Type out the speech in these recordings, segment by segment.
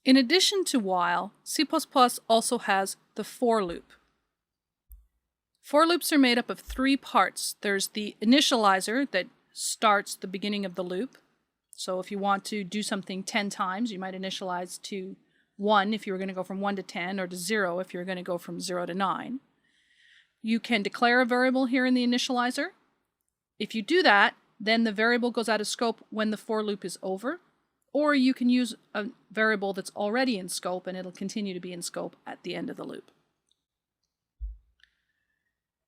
In addition to while, C++ also has the for loop. For loops are made up of three parts. There's the initializer that starts the beginning of the loop. So if you want to do something 10 times, you might initialize to 1 if you were going to go from 1 to 10, or to 0 if you're going to go from 0 to 9. You can declare a variable here in the initializer. If you do that, then the variable goes out of scope when the for loop is over, or you can use a variable that's already in scope and it'll continue to be in scope at the end of the loop.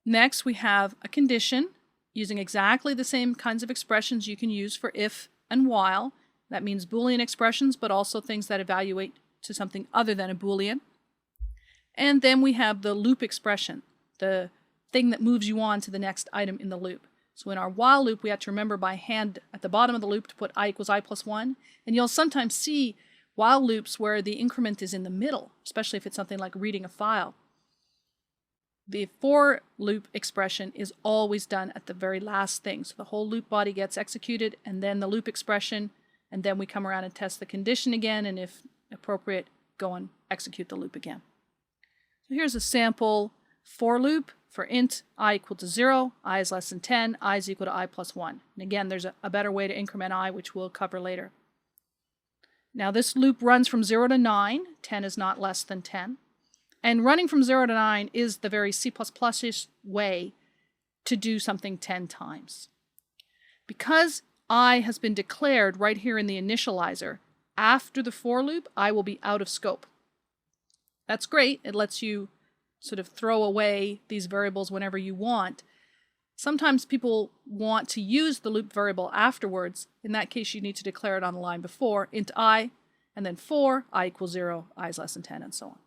Next, we have a condition using exactly the same kinds of expressions you can use for if and while. That means Boolean expressions, but also things that evaluate to something other than a Boolean. And then we have the loop expression, the thing that moves you on to the next item in the loop. So in our while loop, we have to remember by hand at the bottom of the loop to put I equals I plus 1. And you'll sometimes see while loops where the increment is in the middle, especially if it's something like reading a file. The for loop expression is always done at the very last thing. So the whole loop body gets executed, and then the loop expression, and then we come around and test the condition again, and if appropriate, go and execute the loop again. So here's a sample for loop for int I equal to 0, I is less than 10, I is equal to I plus 1. And again, there's a better way to increment I, which we'll cover later. Now this loop runs from 0 to 9, 10 is not less than 10. And running from 0 to 9 is the very C++-ish way to do something 10 times. Because I has been declared right here in the initializer, after the for loop, I will be out of scope. That's great. It lets you sort of throw away these variables whenever you want. Sometimes people want to use the loop variable afterwards. In that case, you need to declare it on the line before, int I, and then for I equals 0, I is less than 10, and so on.